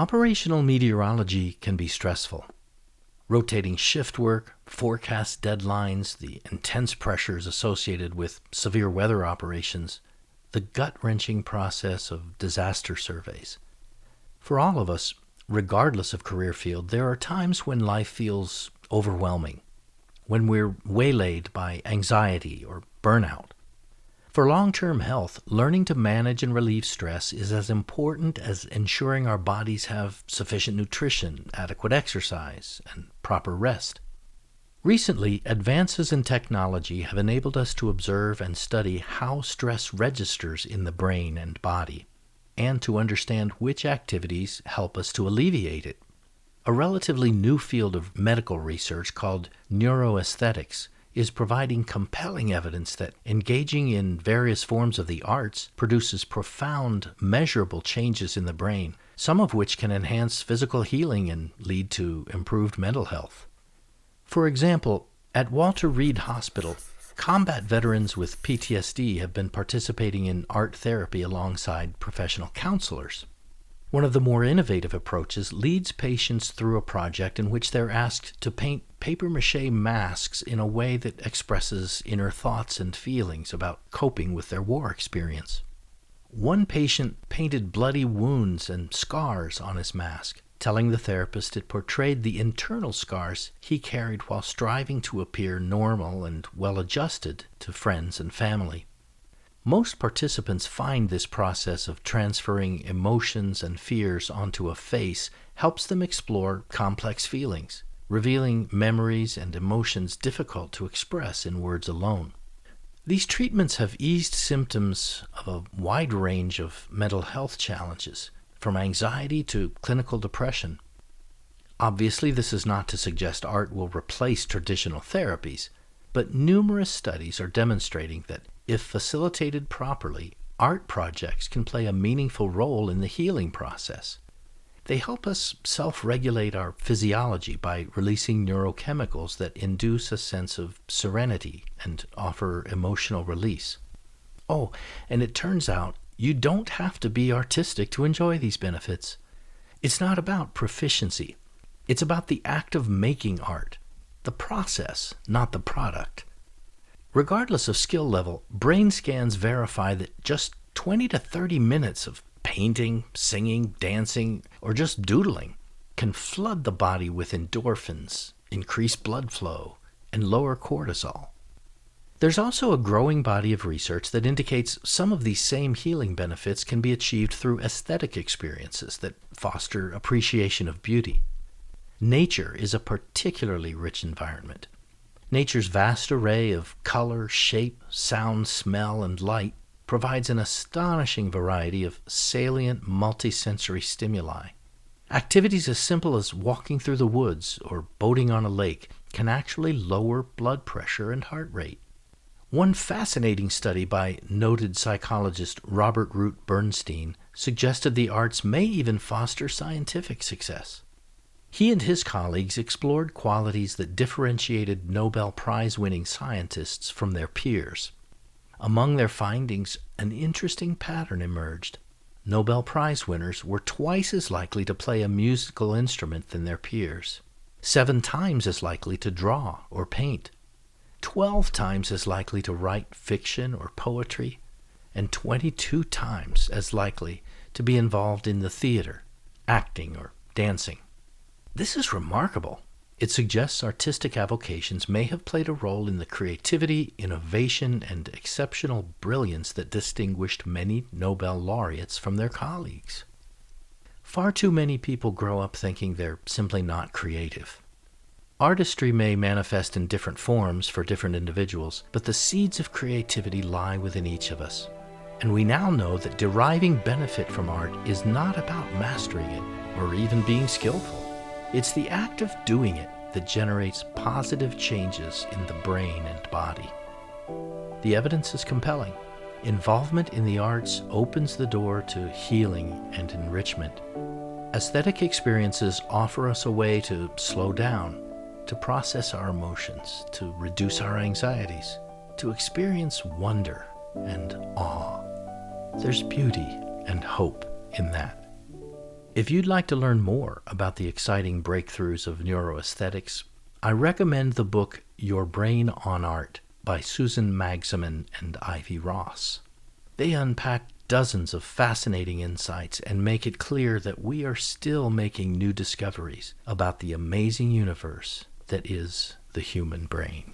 Operational meteorology can be stressful. Rotating shift work, forecast deadlines, the intense pressures associated with severe weather operations, the gut-wrenching process of disaster surveys. For all of us, regardless of career field, there are times when life feels overwhelming, when we're waylaid by anxiety or burnout. For long-term health, learning to manage and relieve stress is as important as ensuring our bodies have sufficient nutrition, adequate exercise, and proper rest. Recently, advances in technology have enabled us to observe and study how stress registers in the brain and body, and to understand which activities help us to alleviate it. A relatively new field of medical research called neuroaesthetics is providing compelling evidence that engaging in various forms of the arts produces profound, measurable changes in the brain, some of which can enhance physical healing and lead to improved mental health. For example, at Walter Reed Hospital, combat veterans with PTSD have been participating in art therapy alongside professional counselors. One of the more innovative approaches leads patients through a project in which they're asked to paint papier-mâché masks in a way that expresses inner thoughts and feelings about coping with their war experience. One patient painted bloody wounds and scars on his mask, telling the therapist it portrayed the internal scars he carried while striving to appear normal and well-adjusted to friends and family. Most participants find this process of transferring emotions and fears onto a face helps them explore complex feelings, revealing memories and emotions difficult to express in words alone. These treatments have eased symptoms of a wide range of mental health challenges, from anxiety to clinical depression. Obviously, this is not to suggest art will replace traditional therapies, but numerous studies are demonstrating that if facilitated properly, art projects can play a meaningful role in the healing process. They help us self-regulate our physiology by releasing neurochemicals that induce a sense of serenity and offer emotional release. Oh, and it turns out you don't have to be artistic to enjoy these benefits. It's not about proficiency. It's about the act of making art, the process, not the product. Regardless of skill level, brain scans verify that just 20 to 30 minutes of painting, singing, dancing, or just doodling can flood the body with endorphins, increase blood flow, and lower cortisol. There's also a growing body of research that indicates some of these same healing benefits can be achieved through aesthetic experiences that foster appreciation of beauty. Nature is a particularly rich environment. Nature's vast array of color, shape, sound, smell, and light provides an astonishing variety of salient multisensory stimuli. Activities as simple as walking through the woods or boating on a lake can actually lower blood pressure and heart rate. One fascinating study by noted psychologist Robert Root Bernstein suggested the arts may even foster scientific success. He and his colleagues explored qualities that differentiated Nobel Prize-winning scientists from their peers. Among their findings, an interesting pattern emerged. Nobel Prize winners were twice as likely to play a musical instrument than their peers, 7 times as likely to draw or paint, 12 times as likely to write fiction or poetry, and 22 times as likely to be involved in the theater, acting, or dancing. This is remarkable. It suggests artistic avocations may have played a role in the creativity, innovation, and exceptional brilliance that distinguished many Nobel laureates from their colleagues. Far too many people grow up thinking they're simply not creative. Artistry may manifest in different forms for different individuals, but the seeds of creativity lie within each of us. And we now know that deriving benefit from art is not about mastering it or even being skillful. It's the act of doing it that generates positive changes in the brain and body. The evidence is compelling. Involvement in the arts opens the door to healing and enrichment. Aesthetic experiences offer us a way to slow down, to process our emotions, to reduce our anxieties, to experience wonder and awe. There's beauty and hope in that. If you'd like to learn more about the exciting breakthroughs of neuroaesthetics, I recommend the book Your Brain on Art by Susan Magsamen and Ivy Ross. They unpack dozens of fascinating insights and make it clear that we are still making new discoveries about the amazing universe that is the human brain.